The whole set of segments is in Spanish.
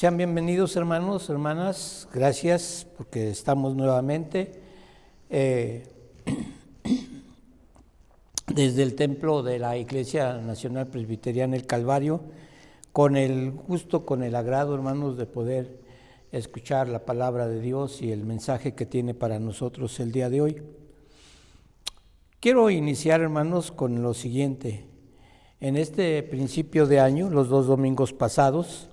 Sean bienvenidos, hermanos, hermanas. Gracias porque estamos nuevamente desde el templo de la Iglesia Nacional Presbiteriana El Calvario, con el gusto, con el agrado, hermanos, de poder escuchar la palabra de Dios y el mensaje que tiene para nosotros el día de hoy. Quiero iniciar, hermanos, con lo siguiente. En este principio de año, los 2 domingos pasados,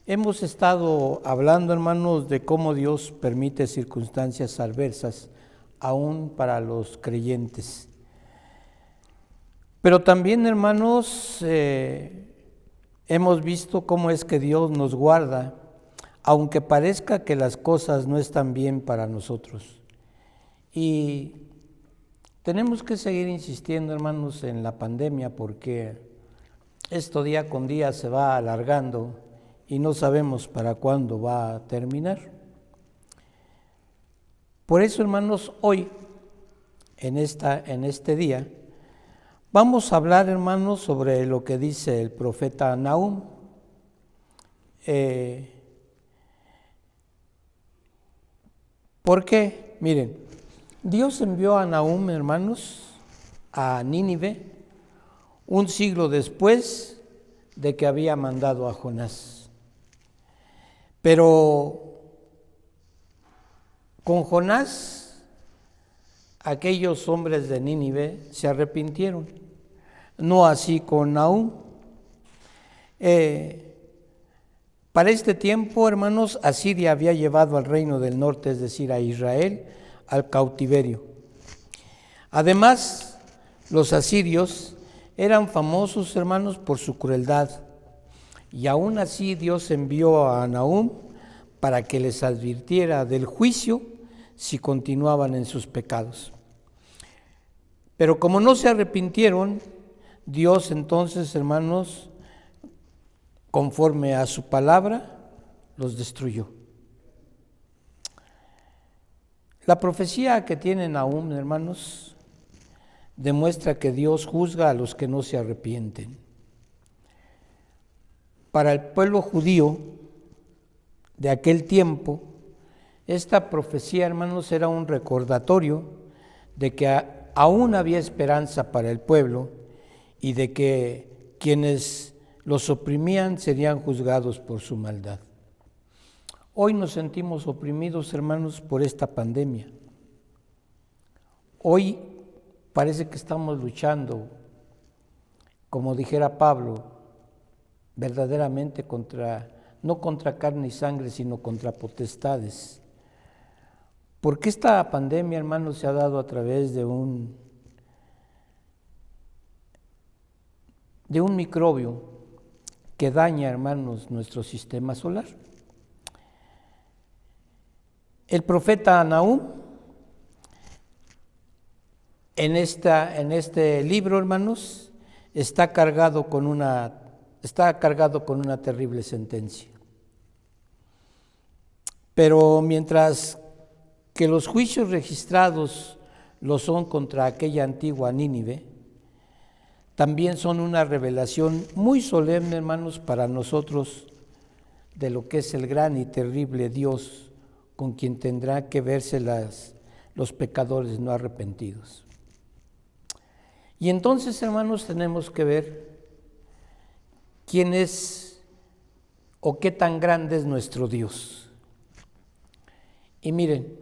hemos estado hablando, hermanos, de cómo Dios permite circunstancias adversas, aún para los creyentes. Pero también, hermanos, hemos visto cómo es que Dios nos guarda, aunque parezca que las cosas no están bien para nosotros. Y tenemos que seguir insistiendo, hermanos, en la pandemia, porque esto día con día se va alargando y no sabemos para cuándo va a terminar. Por eso, hermanos, hoy, en este día, vamos a hablar, hermanos, sobre lo que dice el profeta Nahum. ¿Por qué? Miren, Dios envió a Nahum, hermanos, a Nínive, un siglo después de que había mandado a Jonás. Pero con Jonás, aquellos hombres de Nínive se arrepintieron, no así con Nahum. Para este tiempo, hermanos, Asiria había llevado al reino del norte, es decir, a Israel, al cautiverio. Además, los asirios eran famosos, hermanos, por su crueldad. Y aún así Dios envió a Nahum para que les advirtiera del juicio si continuaban en sus pecados. Pero como no se arrepintieron, Dios entonces, hermanos, conforme a su palabra, los destruyó. La profecía que tiene Nahum, hermanos, demuestra que Dios juzga a los que no se arrepienten. Para el pueblo judío de aquel tiempo, esta profecía, hermanos, era un recordatorio de que aún había esperanza para el pueblo y de que quienes los oprimían serían juzgados por su maldad. Hoy nos sentimos oprimidos, hermanos, por esta pandemia. Hoy parece que estamos luchando, como dijera Pablo, verdaderamente no contra carne y sangre, sino contra potestades. Porque esta pandemia, hermanos, se ha dado a través de un microbio que daña, hermanos, nuestro sistema solar. El profeta Nahum, en este libro, hermanos, está cargado con una terrible sentencia. Pero mientras que los juicios registrados lo son contra aquella antigua Nínive, también son una revelación muy solemne, hermanos, para nosotros de lo que es el gran y terrible Dios con quien tendrá que verse los pecadores no arrepentidos. Y entonces, hermanos, tenemos que ver quién es o qué tan grande es nuestro Dios. Y miren,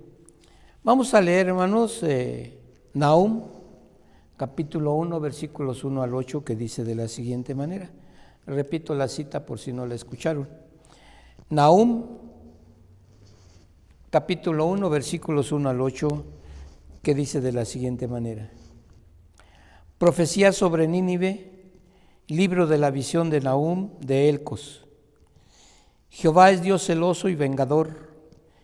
vamos a leer, hermanos, Nahum, capítulo 1, versículos 1 al 8, que dice de la siguiente manera. Repito la cita por si no la escucharon. Nahum, capítulo 1, versículos 1 al 8, que dice de la siguiente manera. Profecía sobre Nínive, libro de la visión de Nahum de Elcos. Jehová es Dios celoso y vengador.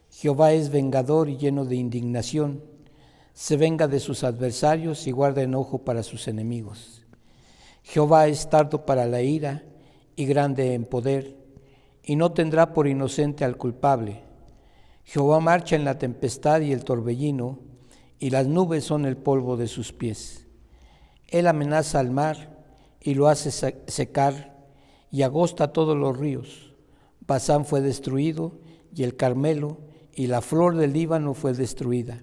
Jehová es vengador y lleno de indignación. Se venga de sus adversarios y guarda enojo para sus enemigos. Jehová es tardo para la ira y grande en poder, y no tendrá por inocente al culpable. Jehová marcha en la tempestad y el torbellino, y las nubes son el polvo de sus pies. Él amenaza al mar y lo hace secar, y agosta todos los ríos. Basán fue destruido, y el Carmelo, y la flor del Líbano fue destruida.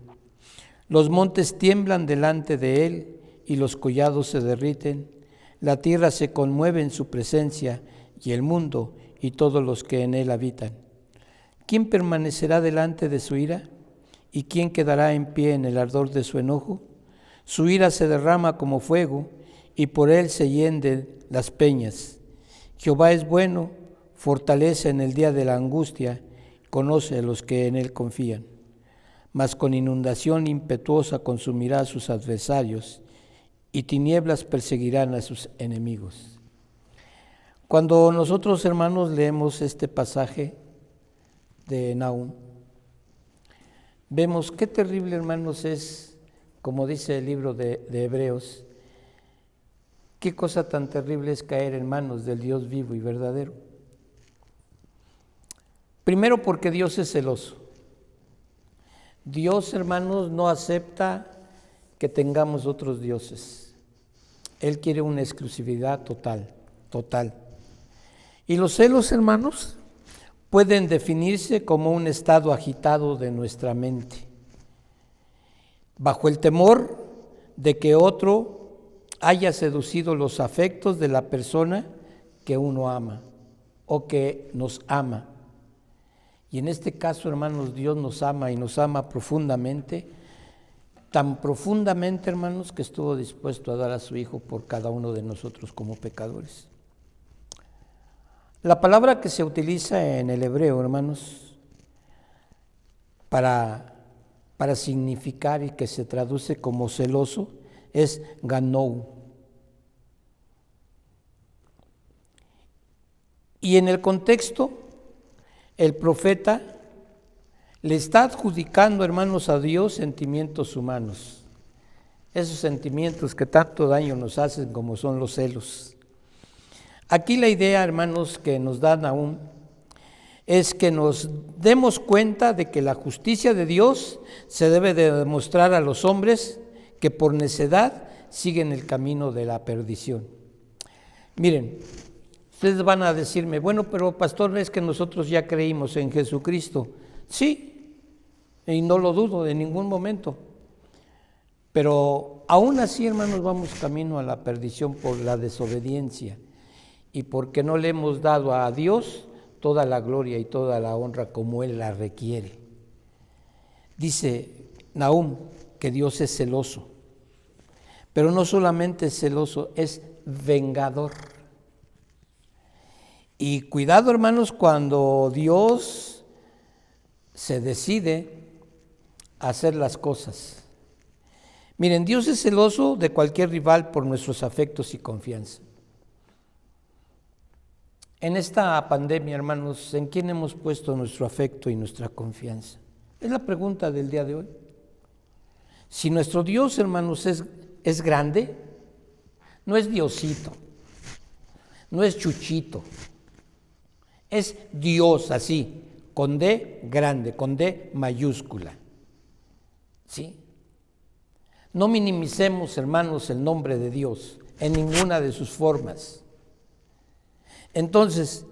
Los montes tiemblan delante de él, y los collados se derriten. La tierra se conmueve en su presencia, y el mundo, y todos los que en él habitan. ¿Quién permanecerá delante de su ira? ¿Y quién quedará en pie en el ardor de su enojo? Su ira se derrama como fuego, y por él se hienden las peñas. Jehová es bueno, fortalece en el día de la angustia, conoce a los que en él confían. Mas con inundación impetuosa consumirá a sus adversarios, y tinieblas perseguirán a sus enemigos. Cuando nosotros, hermanos, leemos este pasaje de Nahum, vemos qué terrible, hermanos, es, como dice el libro de Hebreos, qué cosa tan terrible es caer en manos del Dios vivo y verdadero. Primero, porque Dios es celoso. Dios, hermanos, no acepta que tengamos otros dioses. Él quiere una exclusividad total. Y los celos, hermanos, pueden definirse como un estado agitado de nuestra mente, bajo el temor de que otro haya seducido los afectos de la persona que uno ama o que nos ama. Y en este caso, hermanos, Dios nos ama y nos ama profundamente, tan profundamente, hermanos, que estuvo dispuesto a dar a su Hijo por cada uno de nosotros como pecadores. La palabra que se utiliza en el hebreo, hermanos, para significar y que se traduce como celoso, es ganou. Y en el contexto, el profeta le está adjudicando, hermanos, a Dios sentimientos humanos, esos sentimientos que tanto daño nos hacen como son los celos. Aquí la idea, hermanos, que nos da Nahum es que nos demos cuenta de que la justicia de Dios se debe de demostrar a los hombres que por necedad siguen el camino de la perdición. Miren, ustedes van a decirme, bueno, pero pastor, es que nosotros ya creímos en Jesucristo. Sí, y no lo dudo de ningún momento. Pero aún así, hermanos, vamos camino a la perdición por la desobediencia y porque no le hemos dado a Dios toda la gloria y toda la honra como Él la requiere. Dice Nahum que Dios es celoso, pero no solamente es celoso, es vengador. Y cuidado, hermanos, cuando Dios se decide a hacer las cosas. Miren, Dios es celoso de cualquier rival por nuestros afectos y confianza. En esta pandemia, hermanos, ¿en quién hemos puesto nuestro afecto y nuestra confianza? Es la pregunta del día de hoy. Si nuestro Dios, hermanos, es grande, no es Diosito, no es Chuchito, es Dios así, con D grande, con D mayúscula. ¿Sí? No minimicemos, hermanos, el nombre de Dios en ninguna de sus formas. Entonces,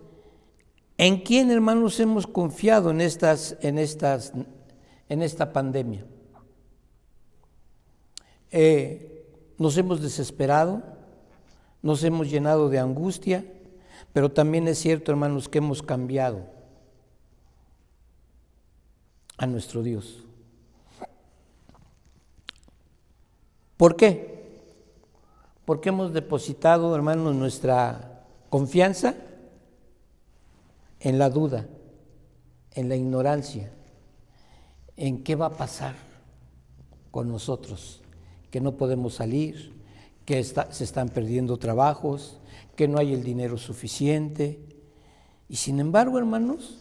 ¿en quién, hermanos, hemos confiado en esta pandemia? Nos hemos desesperado, nos hemos llenado de angustia, pero también es cierto, hermanos, que hemos cambiado a nuestro Dios. ¿Por qué? Porque hemos depositado, hermanos, nuestra confianza en la duda, en la ignorancia, en qué va a pasar con nosotros, que no podemos salir, que se están perdiendo trabajos, que no hay el dinero suficiente. Y sin embargo, hermanos,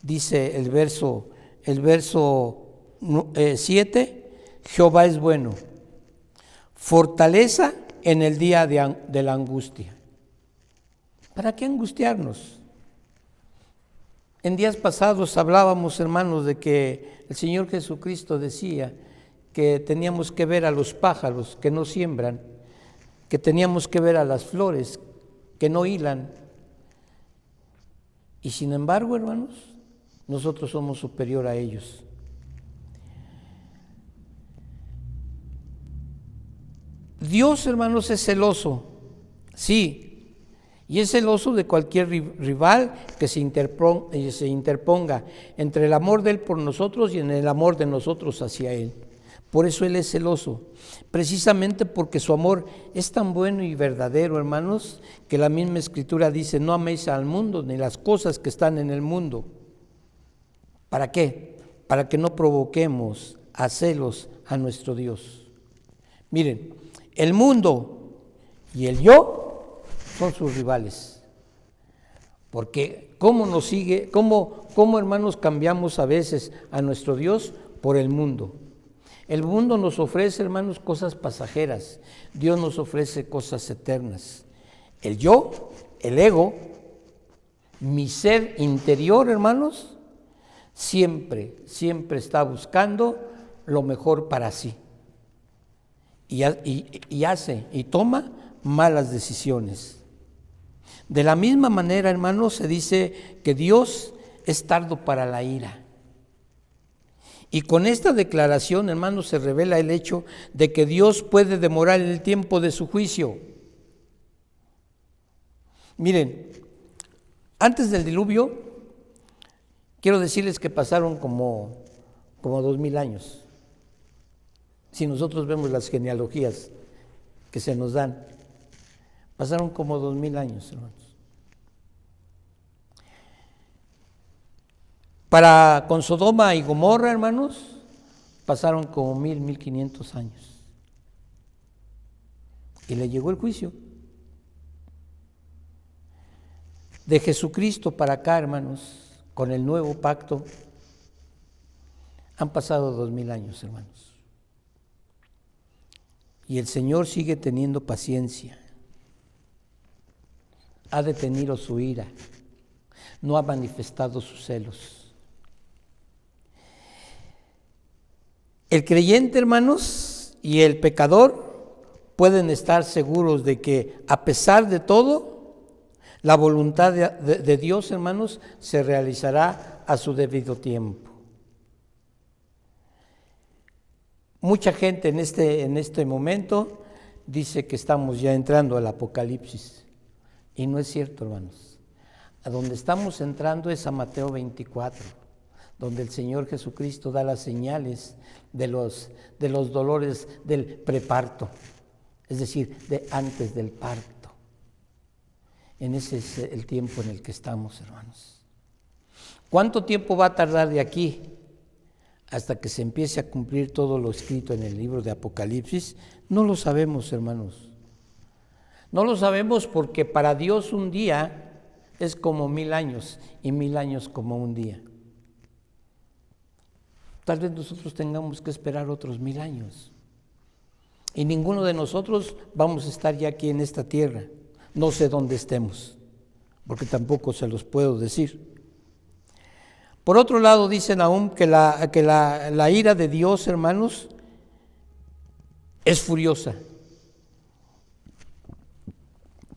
dice el verso 7, Jehová es bueno, fortaleza en el día de la angustia. ¿Para qué angustiarnos? En días pasados hablábamos, hermanos, de que el Señor Jesucristo decía que teníamos que ver a los pájaros que no siembran, que teníamos que ver a las flores que no hilan, Y sin embargo, hermanos, nosotros somos superior a ellos. Dios, hermanos, es celoso, sí, y es celoso de cualquier rival que se interponga entre el amor de Él por nosotros y en el amor de nosotros hacia Él. Por eso Él es celoso, precisamente porque su amor es tan bueno y verdadero, hermanos, que la misma Escritura dice: no améis al mundo ni las cosas que están en el mundo. ¿Para qué? Para que no provoquemos a celos a nuestro Dios. Miren, el mundo y el yo son sus rivales. Porque ¿cómo nos sigue? ¿Cómo, hermanos, cambiamos a veces a nuestro Dios por el mundo? El mundo nos ofrece, hermanos, cosas pasajeras. Dios nos ofrece cosas eternas. El yo, el ego, mi ser interior, hermanos, siempre está buscando lo mejor para sí. Y hace y toma malas decisiones. De la misma manera, hermanos, se dice que Dios es tardo para la ira. Y con esta declaración, hermanos, se revela el hecho de que Dios puede demorar el tiempo de su juicio. Miren, antes del diluvio, quiero decirles que pasaron como 2000 años. Si nosotros vemos las genealogías que se nos dan, pasaron como 2000 años, hermanos. Con Sodoma y Gomorra, hermanos, pasaron como 1500 años. Y le llegó el juicio. De Jesucristo para acá, hermanos, con el nuevo pacto, han pasado 2000 años, hermanos. Y el Señor sigue teniendo paciencia. Ha detenido su ira. No ha manifestado sus celos. El creyente, hermanos, y el pecador pueden estar seguros de que, a pesar de todo, la voluntad de Dios, hermanos, se realizará a su debido tiempo. Mucha gente en este momento dice que estamos ya entrando al Apocalipsis, y no es cierto, hermanos. A donde estamos entrando es a Mateo 24, donde el Señor Jesucristo da las señales de los dolores del preparto, es decir, de antes del parto. En ese es el tiempo en el que estamos, hermanos. ¿Cuánto tiempo va a tardar de aquí hasta que se empiece a cumplir todo lo escrito en el libro de Apocalipsis? No lo sabemos, hermanos. No lo sabemos porque para Dios un día es como 1000 años y 1000 años como un día. Tal vez nosotros tengamos que esperar otros 1000 años. Y ninguno de nosotros vamos a estar ya aquí en esta tierra. No sé dónde estemos, porque tampoco se los puedo decir. Por otro lado, dicen aún que la ira de Dios, hermanos, es furiosa,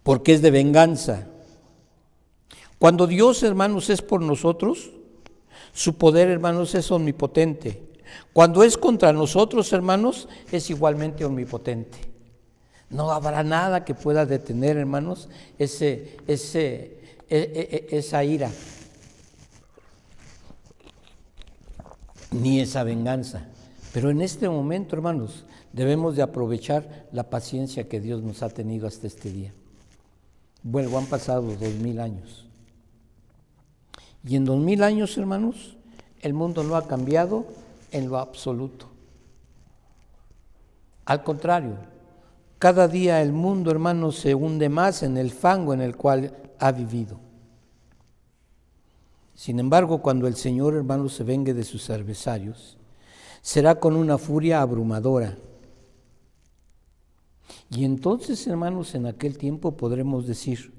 porque es de venganza. Cuando Dios, hermanos, es por nosotros, su poder, hermanos, es omnipotente. Cuando es contra nosotros, hermanos, es igualmente omnipotente. No habrá nada que pueda detener, hermanos, esa ira, ni esa venganza. Pero en este momento, hermanos, debemos de aprovechar la paciencia que Dios nos ha tenido hasta este día. Bueno, han pasado 2000 años. Y en 2000 años, hermanos, el mundo no ha cambiado en lo absoluto. Al contrario, cada día el mundo, hermanos, se hunde más en el fango en el cual ha vivido. Sin embargo, cuando el Señor, hermanos, se vengue de sus adversarios, será con una furia abrumadora. Y entonces, hermanos, en aquel tiempo podremos decir: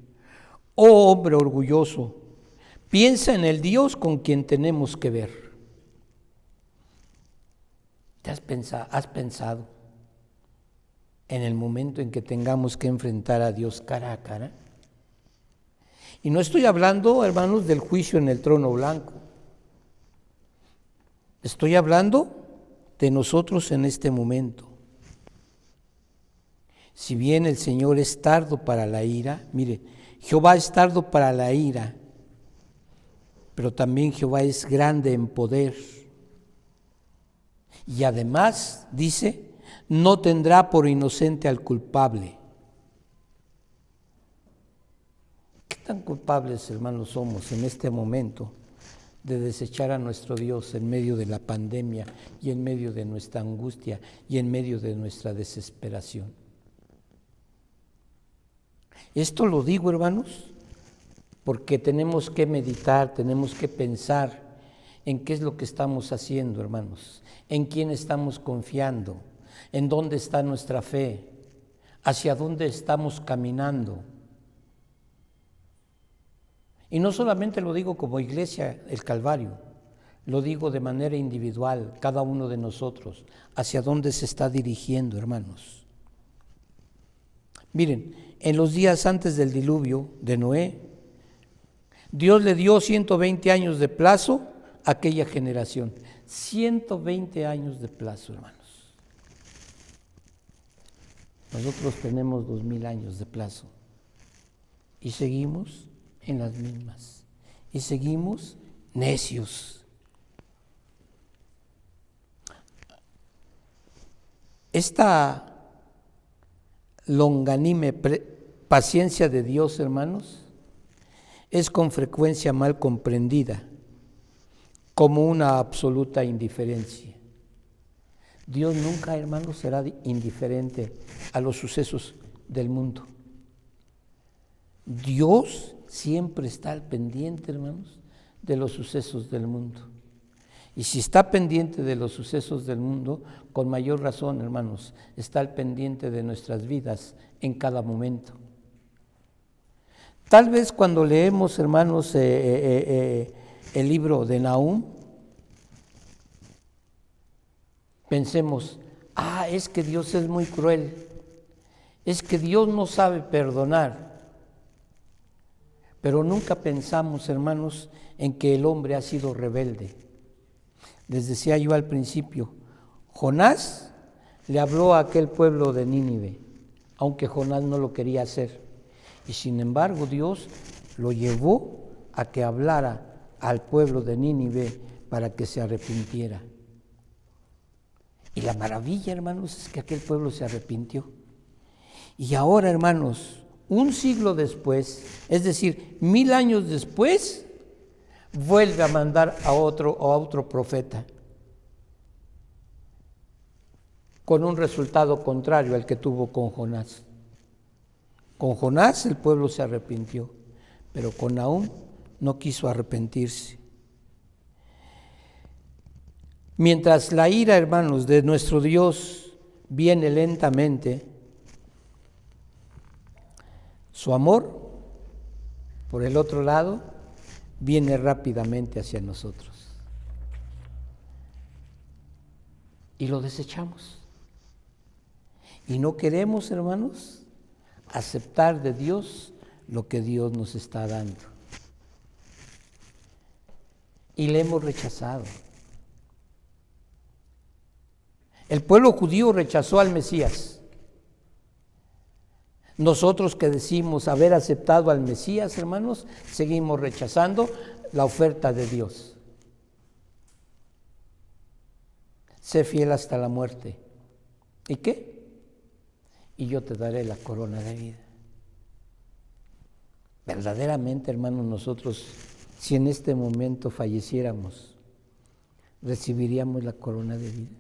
oh hombre orgulloso, piensa en el Dios con quien tenemos que ver. ¿Has pensado en el momento en que tengamos que enfrentar a Dios cara a cara? Y no estoy hablando, hermanos, del juicio en el trono blanco. Estoy hablando de nosotros en este momento. Si bien el Señor es tardo para la ira, mire, Jehová es tardo para la ira, pero también Jehová es grande en poder. Y además, dice, no tendrá por inocente al culpable. ¿Qué tan culpables, hermanos, somos en este momento de desechar a nuestro Dios en medio de la pandemia y en medio de nuestra angustia y en medio de nuestra desesperación? Esto lo digo, hermanos, porque tenemos que meditar, tenemos que pensar en qué es lo que estamos haciendo, hermanos, en quién estamos confiando, en dónde está nuestra fe, hacia dónde estamos caminando. Y no solamente lo digo como iglesia, el Calvario, lo digo de manera individual, cada uno de nosotros, hacia dónde se está dirigiendo, hermanos. Miren, en los días antes del diluvio de Noé, Dios le dio 120 años de plazo a aquella generación. 120 años de plazo, hermanos. Nosotros tenemos 2000 años de plazo y seguimos en las mismas y seguimos necios. Esta longanime paciencia de Dios, hermanos, es con frecuencia mal comprendida como una absoluta indiferencia. Dios nunca, hermanos, será indiferente a los sucesos del mundo. Dios siempre está al pendiente, hermanos, de los sucesos del mundo. Y si está pendiente de los sucesos del mundo, con mayor razón, hermanos, está al pendiente de nuestras vidas en cada momento. Tal vez cuando leemos, hermanos, el libro de Nahum, pensemos, es que Dios es muy cruel, es que Dios no sabe perdonar. Pero nunca pensamos, hermanos, en que el hombre ha sido rebelde. Les decía yo al principio, Jonás le habló a aquel pueblo de Nínive, aunque Jonás no lo quería hacer. Y sin embargo Dios lo llevó a que hablara al pueblo de Nínive para que se arrepintiera. Y la maravilla, hermanos, es que aquel pueblo se arrepintió. Y ahora, hermanos, un siglo después, es decir, 1000 años después, vuelve a mandar a otro profeta, con un resultado contrario al que tuvo con Jonás. Con Jonás el pueblo se arrepintió, pero con Nahum no quiso arrepentirse. Mientras la ira, hermanos, de nuestro Dios viene lentamente, su amor, por el otro lado, viene rápidamente hacia nosotros. Y lo desechamos. Y no queremos, hermanos, aceptar de Dios lo que Dios nos está dando. Y le hemos rechazado. El pueblo judío rechazó al Mesías. Nosotros que decimos haber aceptado al Mesías, hermanos, seguimos rechazando la oferta de Dios. Sé fiel hasta la muerte. ¿Y qué? Y yo te daré la corona de vida. Verdaderamente, hermanos, nosotros, si en este momento falleciéramos, ¿recibiríamos la corona de vida?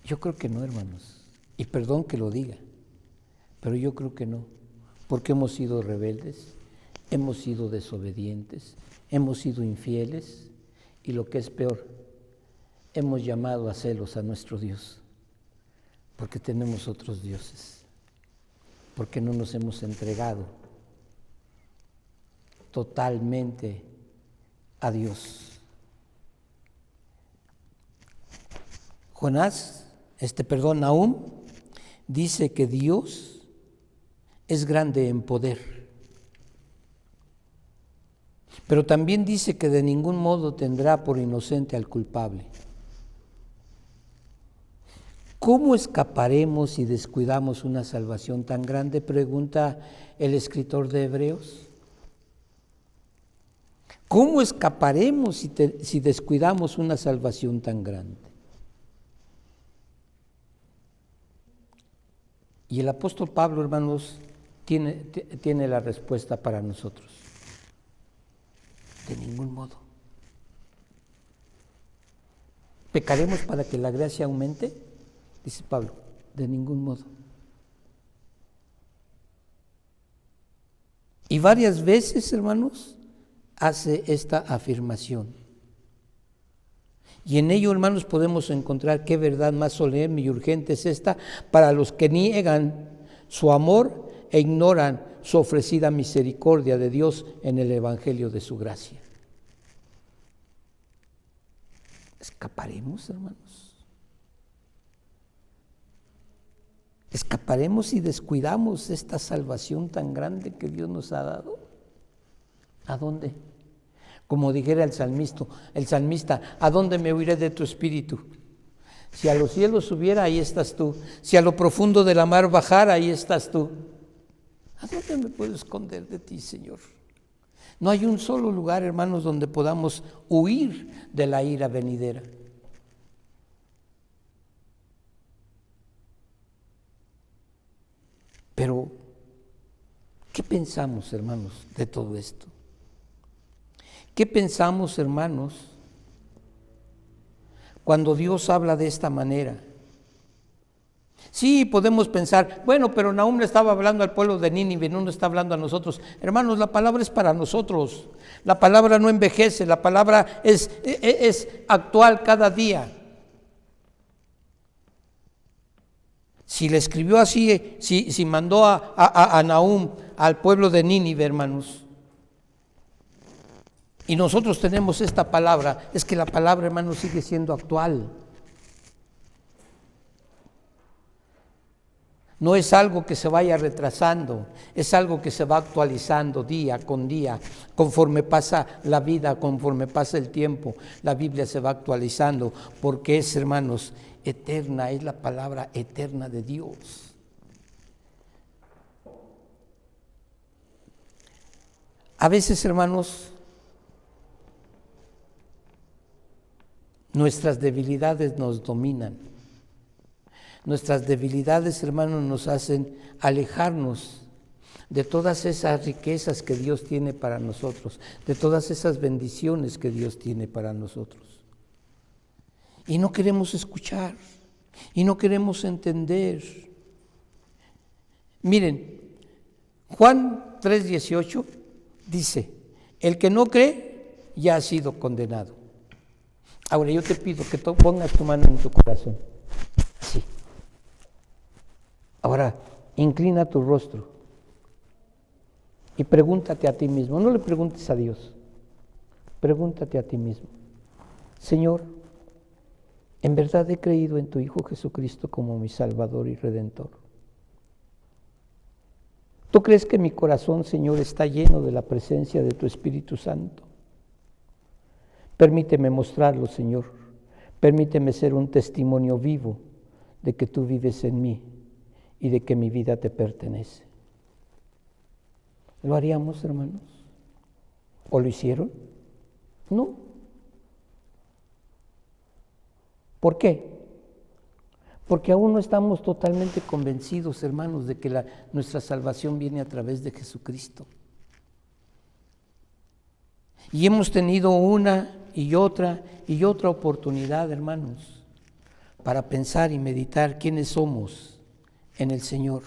Yo creo que no, hermanos. Y perdón que lo diga, pero yo creo que no, porque hemos sido rebeldes, hemos sido desobedientes, hemos sido infieles y lo que es peor, hemos llamado a celos a nuestro Dios, porque tenemos otros dioses, porque no nos hemos entregado totalmente a Dios. Nahum dice que Dios es grande en poder. Pero también dice que de ningún modo tendrá por inocente al culpable. ¿Cómo escaparemos si descuidamos una salvación tan grande?, pregunta el escritor de Hebreos. ¿Cómo escaparemos si descuidamos una salvación tan grande? Y el apóstol Pablo, hermanos, tiene la respuesta para nosotros. De ningún modo. ¿Pecaremos para que la gracia aumente? Dice Pablo, de ningún modo. Y varias veces, hermanos, hace esta afirmación. Y en ello, hermanos, podemos encontrar qué verdad más solemne y urgente es esta para los que niegan su amor e ignoran su ofrecida misericordia de Dios en el evangelio de su gracia. ¿Escaparemos, hermanos? ¿Escaparemos si descuidamos esta salvación tan grande que Dios nos ha dado? ¿A dónde? Como dijera el salmista, ¿a dónde me huiré de tu espíritu? Si a los cielos subiera, ahí estás tú. Si a lo profundo de la mar bajara, ahí estás tú. ¿A dónde me puedo esconder de ti, Señor? No hay un solo lugar, hermanos, donde podamos huir de la ira venidera. Pero, ¿qué pensamos, hermanos, de todo esto? ¿Qué pensamos, hermanos, cuando Dios habla de esta manera? Sí, podemos pensar, bueno, pero Nahum le estaba hablando al pueblo de Nínive, no nos está hablando a nosotros. Hermanos, la palabra es para nosotros. La palabra no envejece, la palabra es actual cada día. Si le escribió así, si mandó a Nahum al pueblo de Nínive, hermanos, y nosotros tenemos esta palabra, es que la palabra, hermanos, sigue siendo actual. No es algo que se vaya retrasando, es algo que se va actualizando día con día, conforme pasa la vida, conforme pasa el tiempo, la Biblia se va actualizando, porque es, hermanos, eterna, es la palabra eterna de Dios. A veces, hermanos, nuestras debilidades nos dominan. Nuestras debilidades, hermanos, nos hacen alejarnos de todas esas riquezas que Dios tiene para nosotros, de todas esas bendiciones que Dios tiene para nosotros. Y no queremos escuchar, y no queremos entender. Miren, Juan 3:18 dice, el que no cree ya ha sido condenado. Ahora yo te pido que pongas tu mano en tu corazón. Así. Ahora, inclina tu rostro y pregúntate a ti mismo. No le preguntes a Dios, pregúntate a ti mismo. Señor, ¿en verdad he creído en tu Hijo Jesucristo como mi Salvador y Redentor? ¿Tú crees que mi corazón, Señor, está lleno de la presencia de tu Espíritu Santo? Permíteme mostrarlo, Señor. Permíteme ser un testimonio vivo de que tú vives en mí y de que mi vida te pertenece. ¿Lo haríamos, hermanos? ¿O lo hicieron? No. ¿Por qué? Porque aún no estamos totalmente convencidos, hermanos, de que nuestra salvación viene a través de Jesucristo. Y hemos tenido una y otra oportunidad, hermanos, para pensar y meditar quiénes somos en el Señor.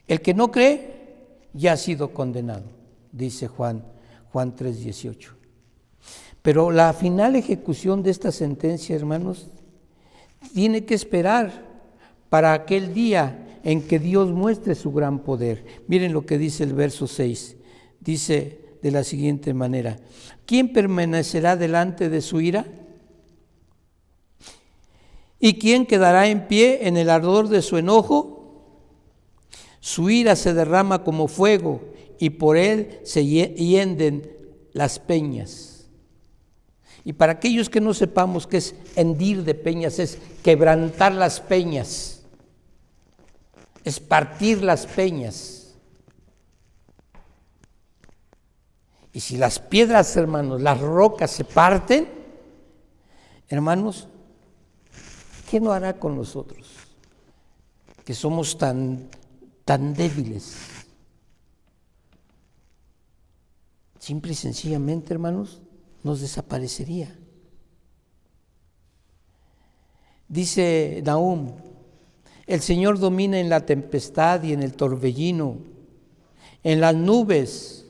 El que no cree ya ha sido condenado, dice Juan 3:18. Pero la final ejecución de esta sentencia, hermanos, tiene que esperar para aquel día en que Dios muestre su gran poder. Miren lo que dice el verso 6. Dice de la siguiente manera: ¿quién permanecerá delante de su ira? ¿Y quién quedará en pie en el ardor de su enojo? Su ira se derrama como fuego y por él se hienden las peñas. Y para aquellos que no sepamos qué es hendir de peñas, es quebrantar las peñas, es partir las peñas. Y si las piedras, hermanos, las rocas se parten, hermanos, ¿qué no hará con nosotros? Que somos tan débiles. Simple y sencillamente, hermanos, nos desaparecería. Dice Nahum: el Señor domina en la tempestad y en el torbellino, en las nubes,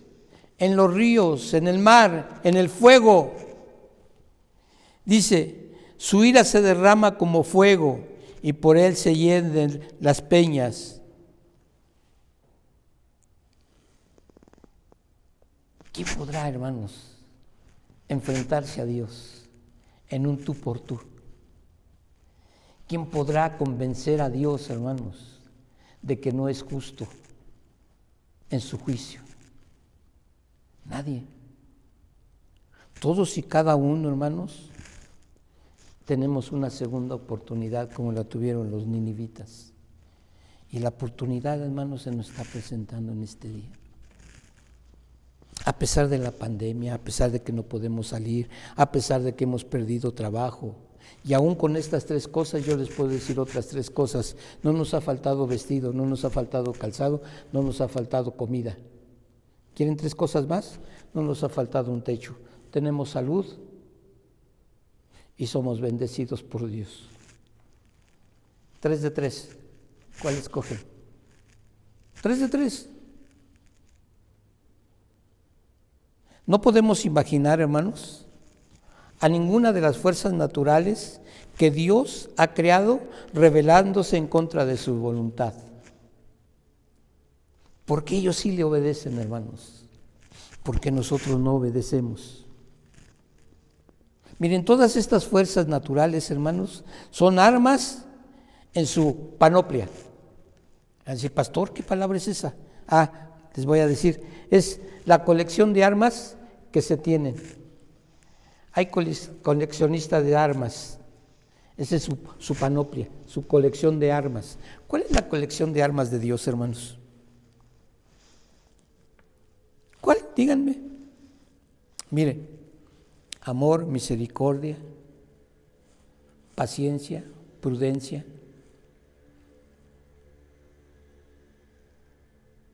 en los ríos, en el mar, en el fuego. Dice: su ira se derrama como fuego y por él se hienden las peñas. ¿Quién podrá, hermanos, enfrentarse a Dios en un tú por tú? ¿Quién podrá convencer a Dios, hermanos, de que no es justo en su juicio? Nadie. Todos y cada uno, hermanos, tenemos una segunda oportunidad como la tuvieron los ninivitas. Y la oportunidad, hermanos, se nos está presentando en este día. A pesar de la pandemia, a pesar de que no podemos salir, a pesar de que hemos perdido trabajo, y aún con estas tres cosas yo les puedo decir otras tres cosas: no nos ha faltado vestido, no nos ha faltado calzado, no nos ha faltado comida. ¿Quieren tres cosas más? No nos ha faltado un techo, tenemos salud y somos bendecidos por Dios. 3 de 3, ¿cuál escogen? 3 de 3. No podemos imaginar, hermanos, a ninguna de las fuerzas naturales que Dios ha creado rebelándose en contra de su voluntad. Porque ellos sí le obedecen, hermanos, porque nosotros no obedecemos. Miren, todas estas fuerzas naturales, hermanos, son armas en su panoplia. Así, pastor, ¿qué palabra es esa? Les voy a decir, es la colección de armas que se tienen. Hay coleccionistas de armas, esa es su panoplia, su colección de armas. ¿Cuál es la colección de armas de Dios, hermanos? ¿Cuál? Díganme. Miren: amor, misericordia, paciencia, prudencia.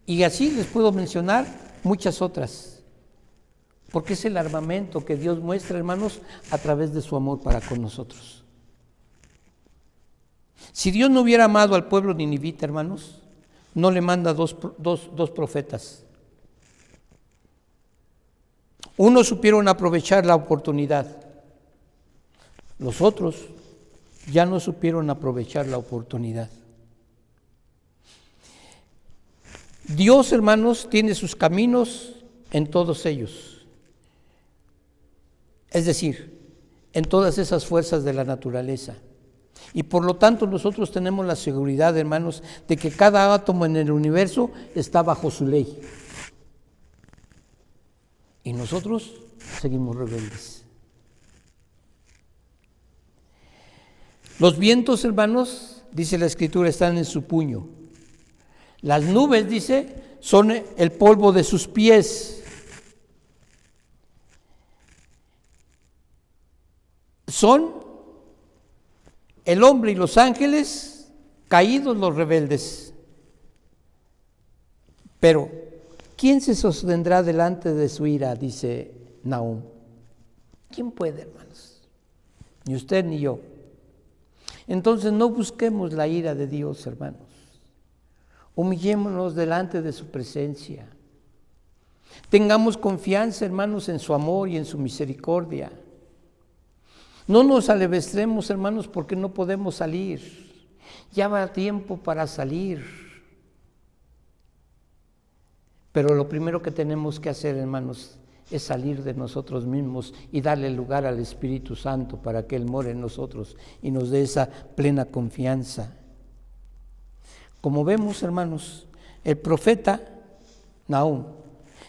Y así les puedo mencionar muchas otras, porque es el armamento que Dios muestra, hermanos, a través de su amor para con nosotros. Si Dios no hubiera amado al pueblo ninivita, hermanos, no le manda dos profetas. Unos supieron aprovechar la oportunidad, los otros ya no supieron aprovechar la oportunidad. Dios, hermanos, tiene sus caminos en todos ellos, es decir, en todas esas fuerzas de la naturaleza. Y por lo tanto nosotros tenemos la seguridad, hermanos, de que cada átomo en el universo está bajo su ley. Y nosotros seguimos rebeldes. Los vientos, hermanos, dice la Escritura, están en su puño. Las nubes, dice, son el polvo de sus pies. Son el hombre y los ángeles caídos, los rebeldes. Pero ¿quién se sostendrá delante de su ira? Dice Nahum. ¿Quién puede, hermanos? Ni usted ni yo. Entonces no busquemos la ira de Dios, hermanos. Humillémonos delante de su presencia. Tengamos confianza, hermanos, en su amor y en su misericordia. No nos alevestremos, hermanos, porque no podemos salir. Ya va tiempo para salir. Pero lo primero que tenemos que hacer, hermanos, es salir de nosotros mismos y darle lugar al Espíritu Santo para que Él more en nosotros y nos dé esa plena confianza. Como vemos, hermanos, el profeta Nahum,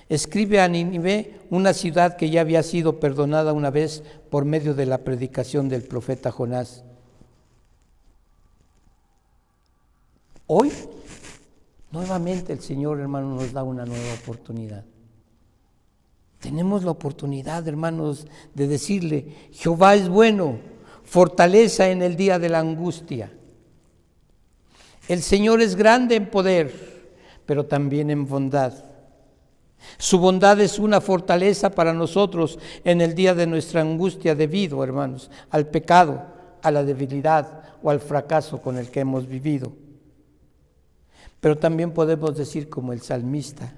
escribe a Nínive, una ciudad que ya había sido perdonada una vez por medio de la predicación del profeta Jonás. Hoy, nuevamente el Señor, hermano, nos da una nueva oportunidad. Tenemos la oportunidad, hermanos, de decirle: Jehová es bueno, fortaleza en el día de la angustia. El Señor es grande en poder, pero también en bondad. Su bondad es una fortaleza para nosotros en el día de nuestra angustia debido, hermanos, al pecado, a la debilidad o al fracaso con el que hemos vivido. Pero también podemos decir como el salmista: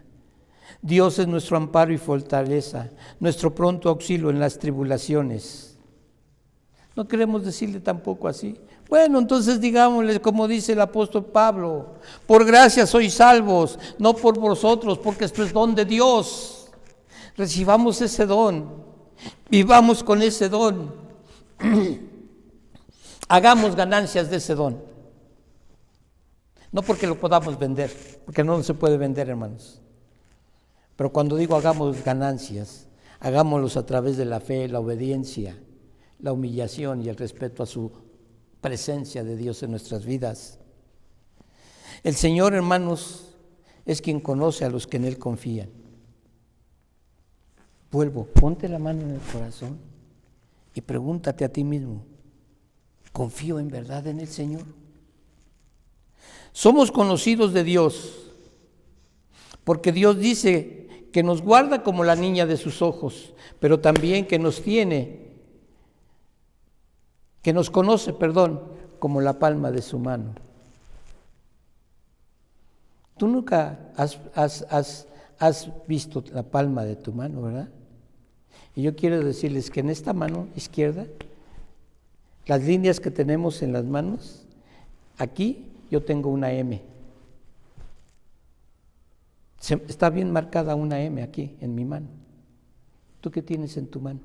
Dios es nuestro amparo y fortaleza, nuestro pronto auxilio en las tribulaciones. No queremos decirle tampoco así. Bueno, entonces digámosle como dice el apóstol Pablo: por gracia sois salvos, no por vosotros, porque esto es don de Dios. Recibamos ese don, vivamos con ese don, hagamos ganancias de ese don. No porque lo podamos vender, porque no se puede vender, hermanos. Pero cuando digo hagamos ganancias, hagámoslos a través de la fe, la obediencia, la humillación y el respeto a su presencia de Dios en nuestras vidas. El Señor, hermanos, es quien conoce a los que en Él confían. Vuelvo, ponte la mano en el corazón y pregúntate a ti mismo: ¿confío en verdad en el Señor? Somos conocidos de Dios, porque Dios dice que nos guarda como la niña de sus ojos, pero también que nos conoce, como la palma de su mano. Tú nunca has visto la palma de tu mano, ¿verdad? Y yo quiero decirles que en esta mano izquierda, las líneas que tenemos en las manos, aquí yo tengo una M. Está bien marcada una M aquí en mi mano. ¿Tú qué tienes en tu mano?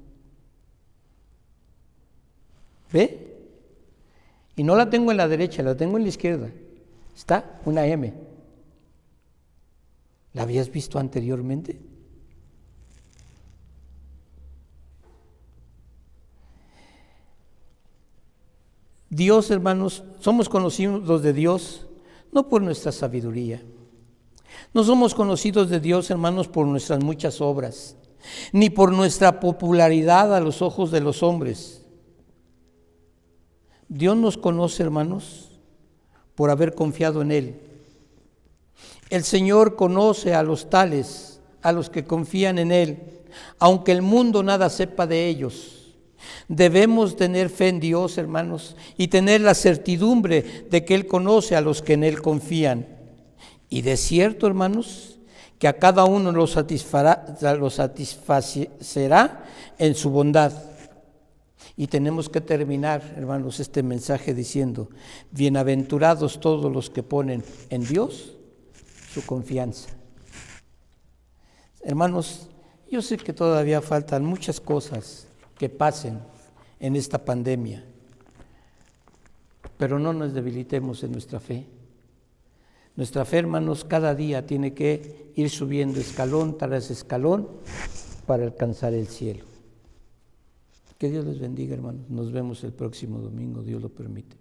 ¿Ve? Y no la tengo en la derecha, la tengo en la izquierda. Está una M. ¿La habías visto anteriormente? Dios, hermanos, somos conocidos de Dios no por nuestra sabiduría. No somos conocidos de Dios, hermanos, por nuestras muchas obras, ni por nuestra popularidad a los ojos de los hombres. Dios nos conoce, hermanos, por haber confiado en Él. El Señor conoce a los tales, a los que confían en Él, aunque el mundo nada sepa de ellos. Debemos tener fe en Dios, hermanos, y tener la certidumbre de que Él conoce a los que en Él confían. Y de cierto, hermanos, que a cada uno lo satisfacerá en su bondad. Y tenemos que terminar, hermanos, este mensaje diciendo: bienaventurados todos los que ponen en Dios su confianza. Hermanos, yo sé que todavía faltan muchas cosas que pasen en esta pandemia, pero no nos debilitemos en nuestra fe. Nuestra fe, hermanos, cada día tiene que ir subiendo escalón tras escalón para alcanzar el cielo. Que Dios les bendiga, hermanos. Nos vemos el próximo domingo, Dios lo permite.